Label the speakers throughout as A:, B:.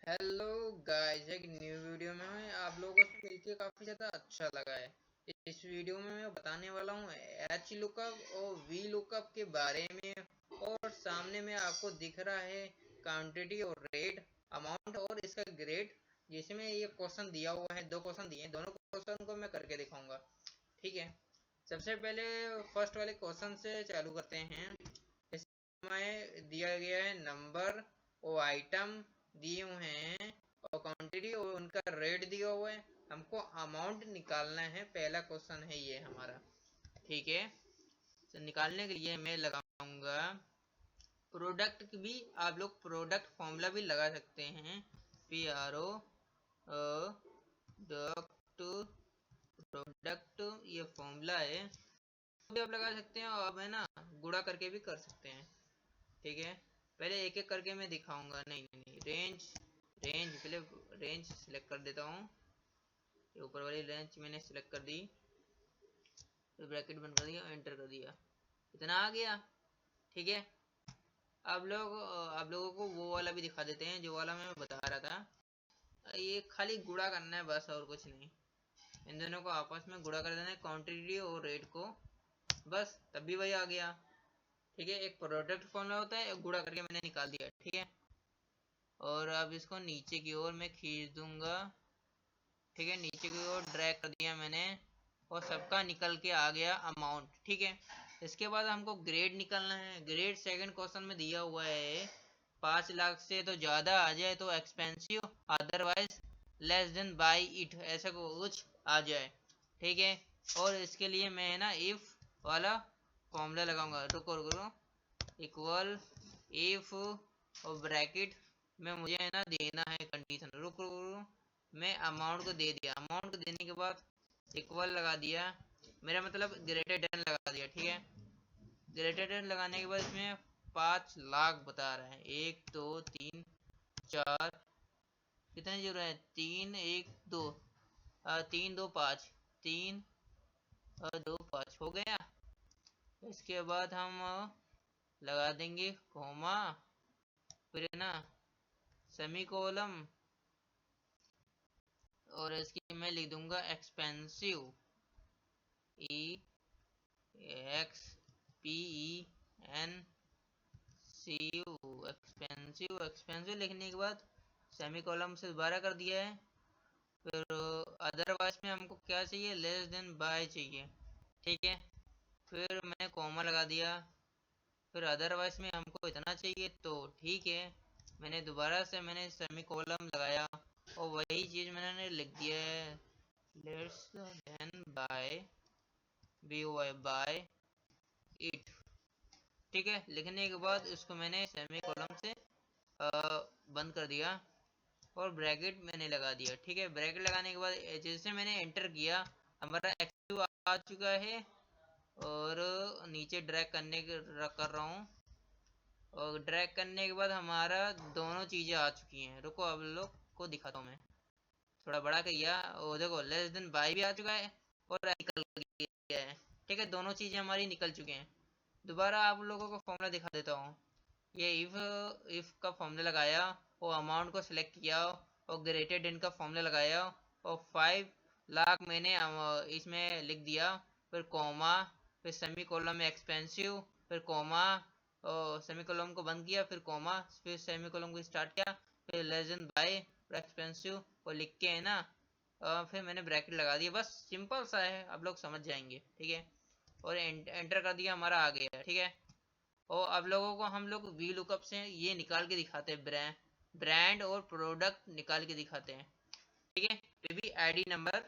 A: Hello guys, एक new video में आप लोगों से मिलके काफी ज्यादा अच्छा लगा है। इस वीडियो में मैं बताने वाला हूँ एच लुकअप और वी लुकअप के बारे में। और सामने में आपको दिख रहा है क्वांटिटी और रेट, अमाउंट और इसका ग्रेड, जिसमें ये क्वेश्चन दिया हुआ है। दो क्वेश्चन दिए हैं, दोनों क्वेश्चन को मैं करके दिखाऊंगा। ठीक है, सबसे पहले फर्स्ट वाले क्वेश्चन से चालू करते हैं। इसमें दिया गया है नंबर और आइटम दिए हुए हैं और क्वांटिटी और उनका रेट दिया हुआ है। हमको अमाउंट निकालना है, पहला क्वेश्चन है ये हमारा। ठीक है, तो निकालने के लिए मैं लगाऊंगा प्रोडक्ट की भी। आप लोग प्रोडक्ट फॉर्मूला भी लगा सकते हैं। प्रोडक्ट, प्रोडक्ट ये फॉर्मूला है, भी आप लगा सकते हैं और आप है ना गुणा करके भी कर सकते हैं। ठीक है, पहले एक एक करके मैं दिखाऊंगा। नहीं नहीं नहीं, रेंज, रेंज पहले रेंज सिलेक्ट कर देता हूँ। ये ऊपर वाली रेंज मैंने सिलेक्ट कर दी, फिर ब्रैकेट बंद कर दिया, एंटर कर दिया, इतना आ गया। ठीक है, आप लोगों को वो वाला भी दिखा देते हैं जो वाला मैं बता रहा था। ये खाली गुणा करना है बस, और कुछ नहीं। इन दोनों को आपस में गुणा कर देना है, क्वांटिटी और रेट को, बस तब भी वही आ गया। ठीक है, एक प्रोडक्ट फॉर्मूला होता है, एक गुणा करके मैंने निकाल दिया। ठीक है, और अब इसको नीचे की ओर मैं खींच दूंगा। ठीक है, नीचे की ओर ड्रैग कर दिया मैंने और सबका निकल के आ गया अमाउंट। ठीक है, इसके बाद हमको ग्रेड निकालना है। ग्रेड सेकंड क्वेश्चन में दिया हुआ है 5 लाख से तो ज़्यादा आ जाए तो expensive, otherwise less than by it, ऐसा कुछ आ जाए। ठीक है, और इसके लिए मैं है ना इफ वाला फॉर्मूला लगाऊंगा। रुको रुको रुको, इक्वल इफ और ब्रैकेट में मुझे है ना देना है कंडीशन। रुक रुक रुक, मैं अमाउंट को दे दिया। अमाउंट को देने के बाद इक्वल लगा दिया, मेरा मतलब ग्रेटर देन लगा दिया। ठीक है, ग्रेटर देन लगाने के बाद इसमें 5 लाख बता रहा है। 1 2 3 4, कितने जीरो है? 3 1 2, 3 2 5, 3 2 5 हो गया। इसके बाद हम लगा देंगे कोमा, फिर है ना सेमी कोलम, और इसकी मैं लिख दूंगा expensive, E X P E N C U, expensive. Expensive लिखने के बाद सेमी कॉलम से दोबारा कर दिया है। फिर अदरवाइज में हमको क्या चाहिए? लेस देन बाय चाहिए। ठीक है, फिर मैंने कॉमा लगा दिया। फिर अदरवाइज में हमको इतना चाहिए, तो ठीक है, मैंने दोबारा से मैंने सेमी कॉलम लगाया और वही चीज़ मैंने लिख दिया है, less than by, B O Y, buy it. ठीक है, लिखने के बाद इसको मैंने सेमी कॉलम से बंद कर दिया और ब्रैकेट मैंने लगा दिया। ठीक है, ब्रैकेट लगाने के बाद जैसे मैंने एंटर किया, हमारा एक्टिव आ चुका है। और नीचे ड्रैग करने कर रहा हूँ, और ड्रैग करने के बाद हमारा दोनों चीज़ें आ चुकी हैं। रुको, अब लोग को दिखाता हूँ मैं, थोड़ा बड़ा किया। और देखो लेस देन बाई भी आ चुका है और निकल गया है। ठीक है, दोनों चीज़ें हमारी निकल चुकी हैं। दोबारा आप लोगों को फॉर्मूला दिखा देता हूँ। ये इफ का फॉर्मूला लगाया और अमाउंट को सिलेक्ट किया और ग्रेटर देन का फॉर्मूला लगाया और 5 लाख मैंने इसमें लिख दिया। फिर कॉमा, फिर सेमी कॉलम में एक्सपेंसिव, फिर कॉमा और सेमी कॉलम को बंद किया, फिर कॉमा, फिर सेमी कॉलम को स्टार्ट किया, फिर लेस देन बाय और एक्सपेंसिव को लिख के है ना फिर मैंने ब्रैकेट लगा दिया। बस सिंपल सा है, आप लोग समझ जाएंगे। ठीक है, और एंटर कर दिया, हमारा आ गया। ठीक है, और अब लोगों को हम लोग वी लुकअप से ये निकाल के दिखाते हैं, ब्रांड और प्रोडक्ट निकाल के दिखाते हैं। ठीक है, फिर भी आईडी नंबर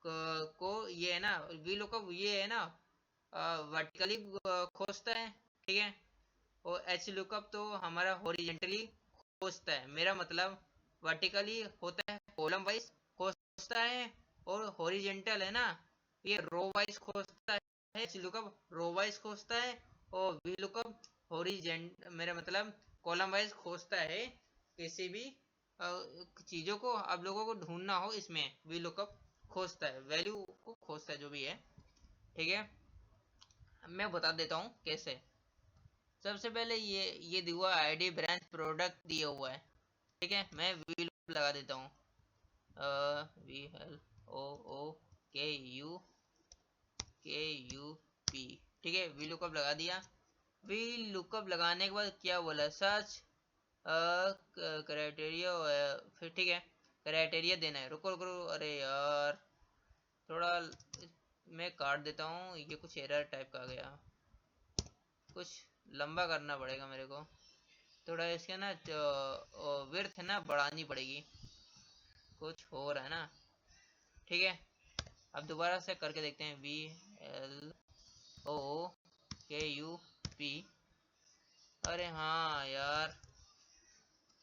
A: को ये है ना वी लुकअप, ये है ना वर्टिकली खोजता है। ठीक है, और एच लुकअप तो हमारा हॉरिजेंटली खोजता है। मेरा मतलब वर्टिकली होता है, कॉलम वाइज खोजता है, और हॉरिजेंटल है ना ये रो वाइज खोजता है। एच लुकअप रो वाइज खोजता है और वी लुकअप हॉरिजेंट, मेरा मतलब कॉलम वाइज खोजता है। किसी भी चीज़ों को आप लोगों को ढूंढना हो, इसमें वी लुकअप खोजता है, वैल्यू को खोजता है जो भी है। ठीक है, मैं बता देता हूँ कैसे। सबसे पहले ये दिया आईडी ब्रांच प्रोडक्ट दिया हुआ है। ठीक है, मैं वी लुकअप लगा देता हूँ, VLOO KUP, ठीक है, वी लुकअप लगा दिया। वी लुकअप लगाने के बाद क्या बोला, सर्च क्राइटेरिया, फिर ठीक है क्राइटेरिया देना है। रुको रुको, अरे यार थोड़ा मैं काट देता हूँ, ये कुछ एरर टाइप का आ गया, कुछ लंबा करना पड़ेगा मेरे को, थोड़ा इसके ना विड्थ ना बढ़ानी पड़ेगी, कुछ हो रहा है ना। ठीक है, अब दोबारा से करके देखते हैं, VLOO KUP। अरे हाँ यार,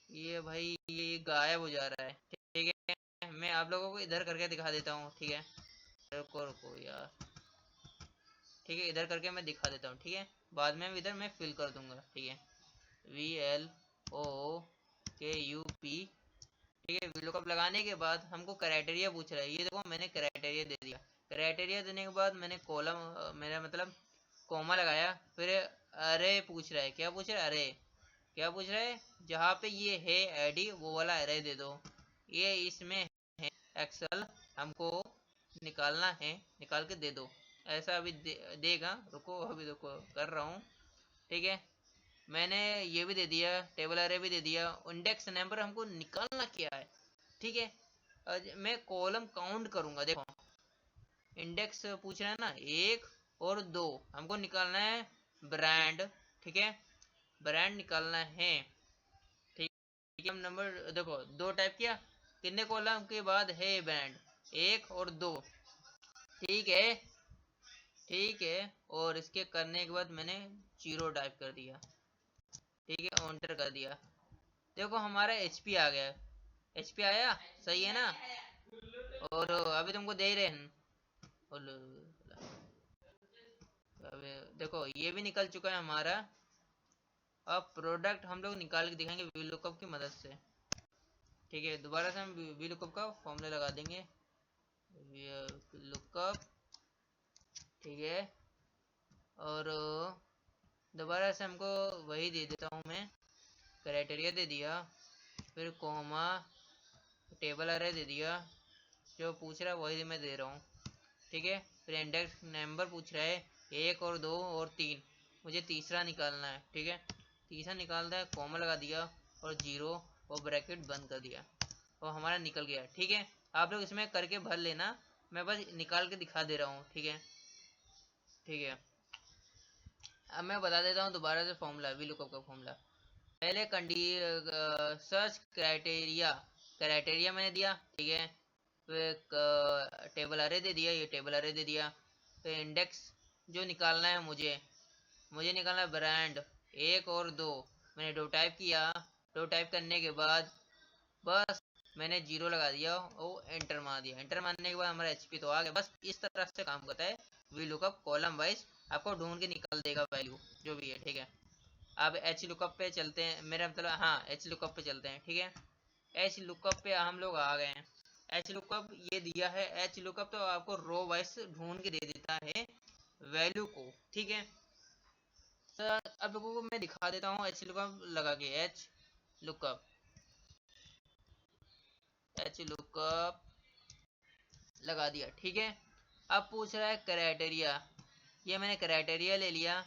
A: ये भाई ये गायब हो जा रहा है। ठीक है, मैं आप लोगों को इधर करके दिखा देता हूँ, ठीक है, रुको रुको यार, ठीक है इधर करके मैं दिखा देता हूँ, ठीक है, बाद में इधर मैं फिल कर दूंगा। ठीक है, VLOO KUP, ठीक है, VLOOKUP लगाने के बाद हमको क्राइटेरिया पूछ रहा है, ये देखो मैंने क्राइटेरिया दे दिया। क्राइटेरिया देने के बाद मैंने कॉलम, मेरा मतलब कॉमा लगाया, फिर अरे पूछ रहा है, क्या पूछ रहा है, अरे क्या पूछ रहा है, जहाँ पे ये है आईडी वो वाला अरे दे दो, ये इसमें है एक्सेल, हमको निकालना है, निकाल के दे दो, ऐसा अभी देगा। रुको अभी देखो कर रहा हूँ, ठीक है, मैंने ये भी दे दिया, टेबल अरे भी दे दिया, इंडेक्स नंबर हमको निकालना क्या है। ठीक है, मैं कॉलम काउंट करूंगा, देखो इंडेक्स पूछ रहा है ना, 1 और 2 हमको निकालना है ब्रांड, ठीक है, ब्रांड निकालना है। ठीक है, हम नंबर देखो 2 टाइप किया, कितने कॉलम के बाद है ब्रांड, 1 और 2, ठीक है, ठीक है, और इसके करने के बाद मैंने 0 टाइप कर दिया, ठीक है, एंटर कर दिया। देखो हमारा HP आ गया, HP आया, सही है ना, और अभी तुमको दे ही रहे हैं, अभी देखो ये भी निकल चुका है हमारा। अब प्रोडक्ट हम लोग निकाल के दिखाएंगे VLOOKUP की मदद से। ठीक है, दोबारा से हम VLOOKUP का फॉर्मूला लगा देंगे, VLOOKUP, ठीक है, और दोबारा से हमको वही दे देता हूँ मैं, क्राइटेरिया दे दिया, फिर कॉमा, टेबल अरे दे दिया, जो पूछ रहा है वही मैं दे रहा हूँ। ठीक है, फिर इंडेक्स नंबर पूछ रहा है 1 और 2 और 3, मुझे तीसरा निकालना है। ठीक है, तीसरा निकालना है, कॉमा लगा दिया और 0 और ब्रैकेट बंद कर दिया, और हमारा निकल गया। ठीक है, आप लोग इसमें करके भर लेना, मैं बस निकाल के दिखा दे रहा हूँ। ठीक है, ठीक है, अब मैं बता देता हूँ दोबारा से फॉर्मूला, VLOOKUP का फॉर्मूला। पहले सर्च क्राइटेरिया, क्राइटेरिया मैंने दिया, ठीक है, फिर टेबल अरे दे दिया, ये टेबल अरे दे दिया, फिर इंडेक्स जो निकालना है मुझे निकालना है ब्रांड 1 और 2, मैंने 2 टाइप किया, 2 टाइप करने के बाद बस मैंने 0 लगा दिया और एंटर मार दिया, एंटर मारने के बाद हमारा HP तो आ गया। बस इस तरह से काम करता है VLOOKUP, कॉलम वाइज आपको ढूंढ के निकाल देगा वैल्यू जो भी है। ठीक है, अब HLOOKUP पे चलते हैं, मेरा मतलब हाँ HLOOKUP पे चलते हैं। ठीक है, HLOOKUP पे हम लोग आ गए हैं। HLOOKUP ये दिया है, HLOOKUP तो आपको रो वाइज ढूंढ के दे देता है वैल्यू को। ठीक है, तो अब लोगों को मैं दिखा देता हूँ HLOOKUP लगा के, HLOOKUP लगा दिया। ठीक है, अब पूछ रहा है क्राइटेरिया, ये मैंने क्राइटेरिया ले लिया।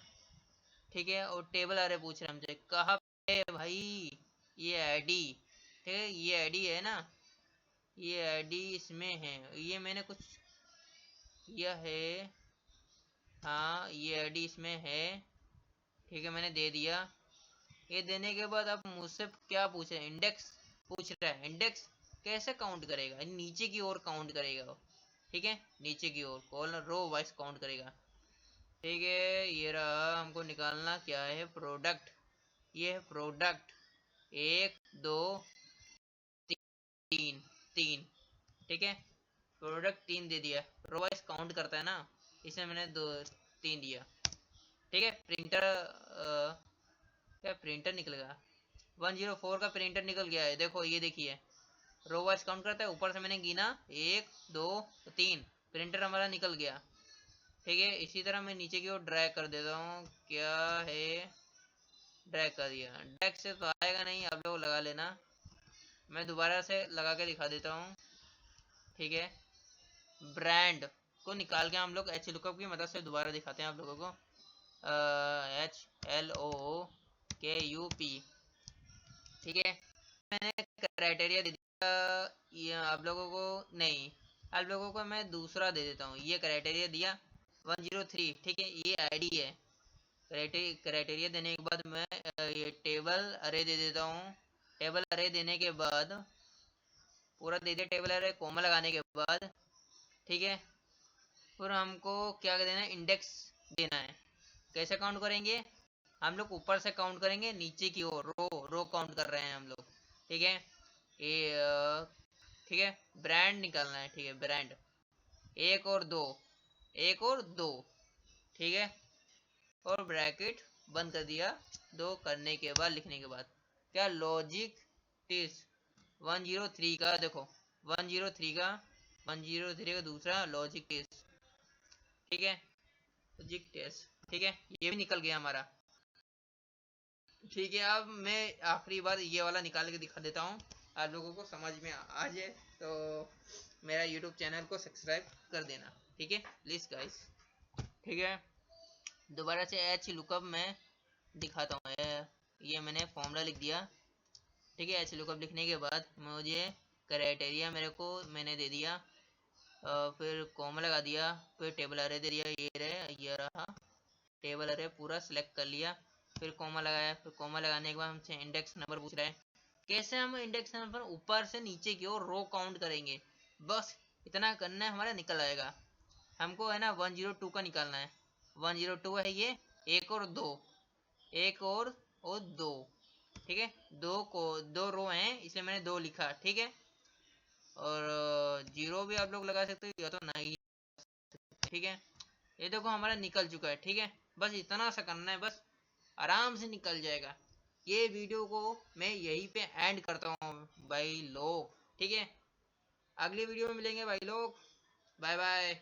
A: ठीक है, और टेबल अरे पूछ रहा है हमसे, कहाँ पे भाई, ये आईडी, ठीक है, ये आईडी है ना, ये आईडी इसमें है, ये मैंने कुछ किया है, हाँ ये आईडी इसमें है। ठीक है, मैंने दे दिया। ये देने के बाद अब मुझसे क्या पूछ रहे हैं, इंडेक्स पूछ रहा है, इंडेक्स कैसे काउंट करेगा, नीचे की ओर काउंट करेगा। ठीक है, नीचे की ओर कॉलम रो वाइज काउंट करेगा। ठीक है, ये रहा, हमको निकालना क्या है, प्रोडक्ट, ये है प्रोडक्ट 1 2 3 3। ठीक है, प्रोडक्ट 3 दे दिया, रो वाइज काउंट करता है ना, इसमें मैंने 2 3 दिया। ठीक है, प्रिंटर क्या प्रिंटर निकलेगा, 104 का प्रिंटर निकल गया है, देखो ये देखिए, रो वाइज काउंट करता है, ऊपर से मैंने गिना 1 2 3, प्रिंटर हमारा निकल गया। ठीक है, इसी तरह मैं नीचे की ओर ड्रैग कर देता हूँ, क्या है, ड्रैग कर दिया, ड्रैग से तो आएगा नहीं, आप लोग लगा लेना, मैं दोबारा से लगा के दिखा देता हूँ, ठीक है। ब्रांड को निकाल के हम लोग एच लुकअप की मदद से दोबारा दिखाते हैं आप लोगों को। HLOOKUP, ठीक है। मैंने क्राइटेरिया दे दिया ये आप लोगों को, नहीं आप लोगों को मैं दूसरा दे देता हूँ। ये क्राइटेरिया दिया 103, ठीक है, ये आईडी है। क्राइटेरिया देने के बाद मैं ये टेबल अरे दे देता हूँ। टेबल अरे देने के बाद पूरा दे दिया टेबल अरे, कोमा लगाने के बाद, ठीक है। फिर हमको क्या देना है, इंडेक्स देना है। कैसे काउंट करेंगे, हम लोग ऊपर से काउंट करेंगे नीचे की ओर, रो काउंट कर रहे हैं हम लोग, ठीक है। ये ठीक है, ब्रांड निकालना है, ठीक है, ब्रांड 1 और 2, 1 और 2, ठीक है। और ब्रैकेट बंद कर दिया 2 करने के बाद, लिखने के बाद क्या, लॉजिक टेस्ट 103 का, देखो 103 का 103 का दूसरा लॉजिक टेस्ट, ठीक है, लॉजिक टेस्ट, ठीक है, ये भी निकल गया हमारा, ठीक है। अब मैं आखिरी बार ये वाला निकाल के दिखा देता हूँ, आप लोगों को समझ में आ जाए तो मेरा यूट्यूब चैनल को सब्सक्राइब कर देना, ठीक है प्लीज़ गाइस, ठीक है। दोबारा से एच लुकअप में दिखाता हूँ। ये मैंने फॉर्मूला लिख दिया, ठीक है। एच लुकअप लिखने के बाद मुझे क्राइटेरिया मेरे को मैंने दे दिया, फिर कॉमा लगा दिया, फिर टेबल अरे दे दिया, ये रहा टेबल अरे पूरा सिलेक्ट कर लिया, फिर कॉमा लगाया। फिर कॉमा लगाने के बाद हमसे इंडेक्स नंबर पूछ रहा है, कैसे हम इंडेक्स नंबर ऊपर से नीचे की ओर रो काउंट करेंगे, बस इतना करना है, हमारा निकल आएगा। हमको है ना 102 का निकालना है, 102 है ये, 1 और 2, 1 और 2, ठीक है। 2 रो हैं इसलिए मैंने 2 लिखा, ठीक है। और 0 भी आप लोग लगा सकते हो या तो नहीं, ठीक है। ये देखो हमारा निकल चुका है, ठीक है। बस इतना सा करना है, बस आराम से निकल जाएगा। ये वीडियो को मैं यहीं पे एंड करता हूँ भाई लोग, ठीक है। अगली वीडियो में मिलेंगे भाई लोग, बाय बाय।